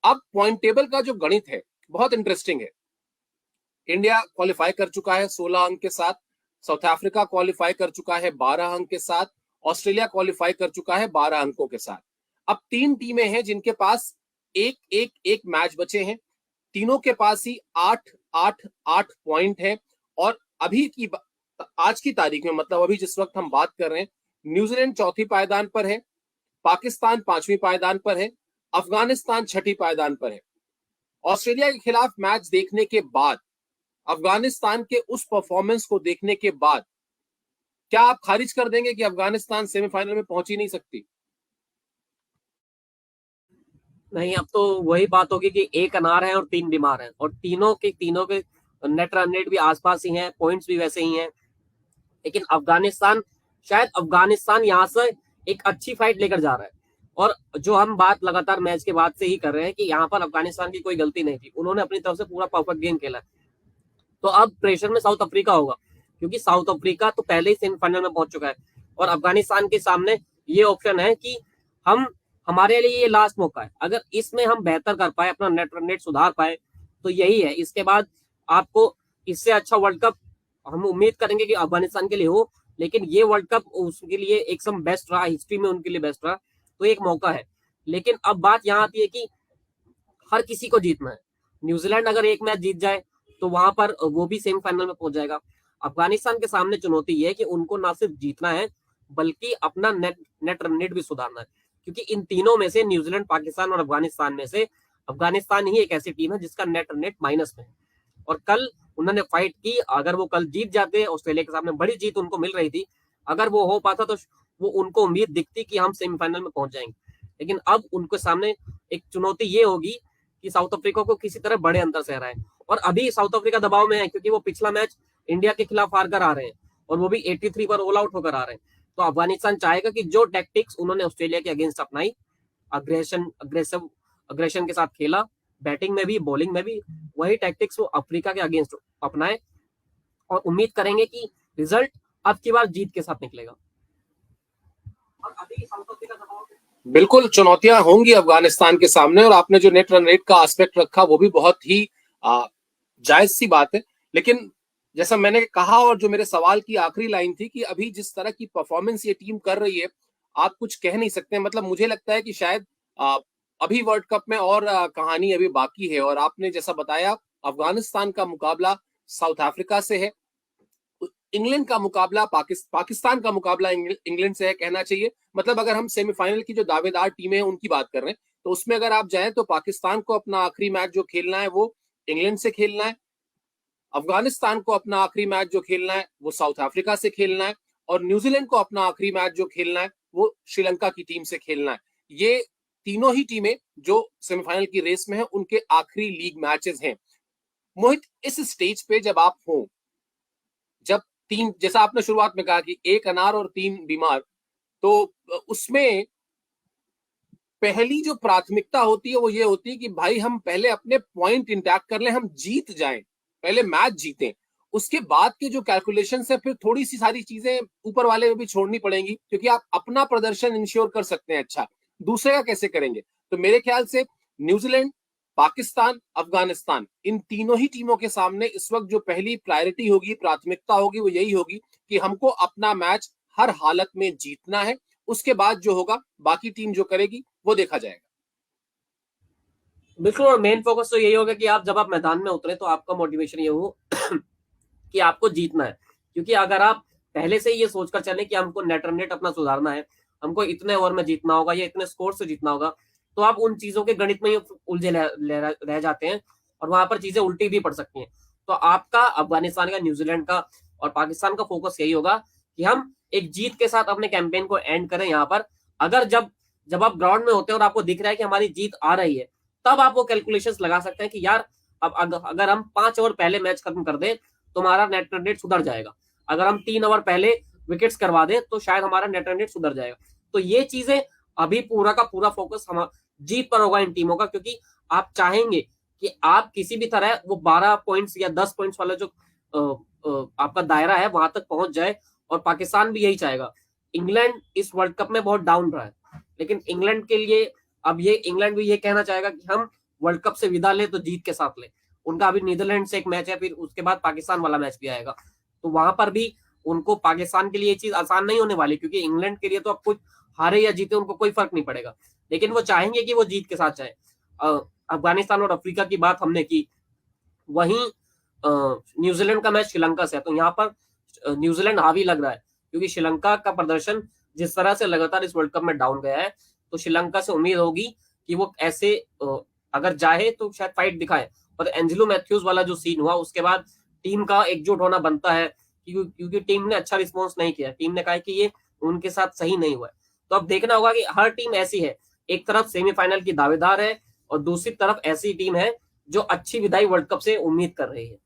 अब point table का जो गणित है बहुत इंटरेस्टिंग है। इंडिया क्वालिफाई कर चुका है 16 अंक के साथ, साउथ अफ्रीका क्वालिफाई कर चुका है 12 अंक के साथ, ऑस्ट्रेलिया क्वालिफाई कर चुका है 12 अंकों के साथ। अब 3 टीमें हैं जिनके पास एक मैच बचे हैं, तीनों के पास ही 8 पॉइंट है। और अभी की आज की तारीख में, मतलब अभी जिस वक्त हम बात कर रहे हैं, न्यूजीलैंड चौथी पायदान पर है, पाकिस्तान पांचवी पायदान पर है, अफगानिस्तान छठी पायदान पर है। ऑस्ट्रेलिया के खिलाफ मैच देखने के बाद, अफगानिस्तान के उस परफॉर्मेंस को देखने के बाद, क्या आप खारिज कर देंगे कि अफगानिस्तान सेमीफाइनल में पहुंच ही नहीं सकती? नहीं, अब तो वही बात होगी कि एक अनार है और 3 बीमार हैं, और तीनों के नेट रन रेट भी आसपास ही हैं, पॉइंट्स भी वैसे ही हैं। लेकिन अफगानिस्तान यहाँ से एक अच्छी फाइट लेकर जा रहा है। और जो हम बात लगातार मैच के बाद से ही कर रहे हैं कि यहाँ पर अफगानिस्तान की कोई गलती नहीं थी, उन्होंने अपनी तरफ से पूरा परफेक्ट गेम खेला। तो अब प्रेशर में साउथ अफ्रीका होगा, क्योंकि साउथ अफ्रीका तो पहले ही सेमीफाइनल में पहुंच चुका है, और अफगानिस्तान के सामने ये ऑप्शन है कि हमारे लिए ये लास्ट मौका है। अगर इसमें हम बेहतर कर पाए, अपना नेट रन रेट सुधार पाए, तो यही है। इसके बाद आपको इससे अच्छा वर्ल्ड कप हम उम्मीद करेंगे कि अफगानिस्तान के लिए हो, लेकिन ये वर्ल्ड कप उसके लिए एक सम बेस्ट रहा, हिस्ट्री में उनके लिए बेस्ट रहा, तो एक मौका है। लेकिन अब बात यहाँ आती है कि हर किसी को जीतना है। न्यूजीलैंड अगर एक मैच जीत जाए तो वहां पर वो भी सेमीफाइनल में पहुंच जाएगा। अफगानिस्तान के सामने चुनौती ये है कि उनको ना सिर्फ जीतना है, बल्कि अपना नेट रन रेट भी सुधारना है, क्योंकि इन तीनों में से, न्यूजीलैंड, पाकिस्तान और अफगानिस्तान में से, अफगानिस्तान ही एक ऐसी टीम है जिसका नेट रन रेट माइनस में है। और कल उन्होंने फाइट की, अगर वो कल जीत जाते, ऑस्ट्रेलिया के सामने बड़ी जीत उनको मिल रही थी, अगर वो हो पाता तो वो उनको उम्मीद दिखती कि हम सेमीफाइनल में पहुंच जाएंगे। लेकिन अब उनके सामने एक चुनौती ये होगी कि साउथ अफ्रीका को किसी तरह बड़े अंतर से हराए। और अभी साउथ अफ्रीका दबाव में है, क्योंकि वो पिछला मैच इंडिया के खिलाफ हार कर आ रहे हैं, और वो भी 83 पर ऑल आउट होकर आ रहे हैं। तो अफगानिस्तान चाहेगा कि जो टैक्टिक्स उन्होंने ऑस्ट्रेलिया के अगेंस्ट अपनाई, अग्रेशन के साथ खेला, बैटिंग में भी बॉलिंग में भी, वही टैक्टिक्स वो अफ्रीका के अगेंस्ट अपनाए, और उम्मीद करेंगे कि रिजल्ट अब की बार जीत के साथ निकलेगा। और अभी साउथ अफ्रीका दबाव में, बिल्कुल चुनौतियां होंगी अफगानिस्तान के सामने, और आपने जो नेट रन रेट का एस्पेक्ट रखा वो भी बहुत ही जायज सी बात है। लेकिन जैसा मैंने कहा, और जो मेरे सवाल की आखिरी लाइन थी, कि अभी जिस तरह की परफॉर्मेंस ये टीम कर रही है, आप कुछ कह नहीं सकते। मतलब मुझे लगता है कि शायद अभी वर्ल्ड कप में और कहानी अभी बाकी है। और आपने जैसा बताया, अफगानिस्तान का मुकाबला साउथ अफ्रीका से है, इंग्लैंड का मुकाबला पाकिस्तान का मुकाबला इंग्लैंड से है कहना चाहिए। मतलब अगर हम सेमीफाइनल की जो दावेदार टीमें हैं उनकी बात कर रहे हैं, तो उसमें अगर आप जाएं तो पाकिस्तान को अपना आखिरी मैच जो खेलना है वो इंग्लैंड से खेलना है, अफगानिस्तान को अपना आखिरी मैच जो खेलना है वो साउथ अफ्रीका से खेलना है, और न्यूजीलैंड को अपना आखिरी मैच जो खेलना है वो श्रीलंका की टीम से खेलना है। ये तीनों ही टीमें जो सेमीफाइनल की रेस में है, उनके आखिरी लीग मैचेस हैं। मोहित, इस स्टेज पे जब आप हो, जब तीन, जैसा आपने शुरुआत में कहा कि एक अनार और 3 बीमार, तो उसमें पहली जो प्राथमिकता होती है वो ये होती है कि भाई हम पहले अपने पॉइंट इंटैक्ट कर लें, हम जीत जाएं, पहले मैच जीतें। उसके बाद के जो कैलकुलेशन है, फिर थोड़ी सी सारी चीजें ऊपर वाले में भी छोड़नी पड़ेंगी, क्योंकि आप अपना प्रदर्शन इंश्योर कर सकते हैं अच्छा, दूसरे का कैसे करेंगे? तो मेरे ख्याल से न्यूजीलैंड, पाकिस्तान, अफगानिस्तान, इन तीनों ही टीमों के सामने इस वक्त जो पहली प्रायोरिटी होगी, प्राथमिकता होगी, वो यही होगी कि हमको अपना मैच हर हालत में जीतना है। उसके बाद जो होगा, बाकी टीम जो करेगी वो देखा जाएगा। बिल्कुल, और मेन फोकस तो यही होगा कि आप जब आप मैदान में उतरे तो आपका मोटिवेशन ये हो कि आपको जीतना है। क्योंकि अगर आप पहले से ये सोचकर चले कि हमको नेट रन रेट अपना सुधारना है, हमको इतने ओवर में जीतना होगा या इतने स्कोर से जीतना होगा, तो आप उन चीजों के गणित में ही उलझे रह जाते हैं, और वहां पर चीजें उल्टी भी पड़ सकती हैं। तो आपका, अफगानिस्तान का, न्यूजीलैंड का और पाकिस्तान का फोकस यही होगा कि हम एक जीत के साथ अपने कैंपेन को एंड करें। यहाँ पर अगर जब जब आप ग्राउंड में होते हैं और आपको दिख रहा है कि हमारी जीत आ रही है, तब आप वो कैलकुलेशंस लगा सकते हैं कि यार अब अगर हम 5 ओवर पहले मैच खत्म कर दें तो हमारा नेट रन रेट सुधर जाएगा, अगर हम 3 ओवर पहले विकेट्स करवा दें तो शायद हमारा नेट रन रेट सुधर जाएगा। तो ये चीजें, अभी पूरा का पूरा फोकस हम जीत पर होगा इन टीमों का, क्योंकि आप चाहेंगे कि आप किसी भी तरह वो 12 पॉइंट्स या 10 पॉइंट्स वाला जो आपका दायरा है वहां तक पहुंच जाए। और पाकिस्तान भी यही चाहेगा। इंग्लैंड इस वर्ल्ड कप में बहुत डाउन रहा है, लेकिन इंग्लैंड के लिए अब ये इंग्लैंड भी ये कहना चाहेगा कि हम वर्ल्ड कप से विदा ले तो जीत के साथ ले। उनका अभी नीदरलैंड से एक मैच है, फिर उसके बाद पाकिस्तान वाला मैच भी आएगा, तो वहां पर भी उनको पाकिस्तान के लिए ये चीज आसान नहीं होने वाली, क्योंकि इंग्लैंड के लिए तो अब कुछ हारे या जीते उनको कोई फर्क नहीं पड़ेगा, लेकिन वो चाहेंगे कि वो जीत के साथ जाए। अफगानिस्तान और अफ्रीका की बात हमने की, वहीं न्यूजीलैंड का मैच श्रीलंका से है, तो यहाँ पर न्यूजीलैंड हावी लग रहा है, क्योंकि श्रीलंका का प्रदर्शन जिस तरह से लगातार इस वर्ल्ड कप में डाउन गया है, तो श्रीलंका से उम्मीद होगी कि वो ऐसे अगर जाए तो शायद फाइट दिखाए। और एंजेलो मैथ्यूज वाला जो सीन हुआ उसके बाद टीम का एकजुट होना बनता है, क्योंकि टीम ने अच्छा रिस्पॉन्स नहीं किया, टीम ने कहा कि ये उनके साथ सही नहीं हुआ है। तो अब देखना होगा कि हर टीम ऐसी है, एक तरफ सेमीफाइनल की दावेदार है और दूसरी तरफ ऐसी टीम है जो अच्छी विदाई वर्ल्ड कप से उम्मीद कर रही है।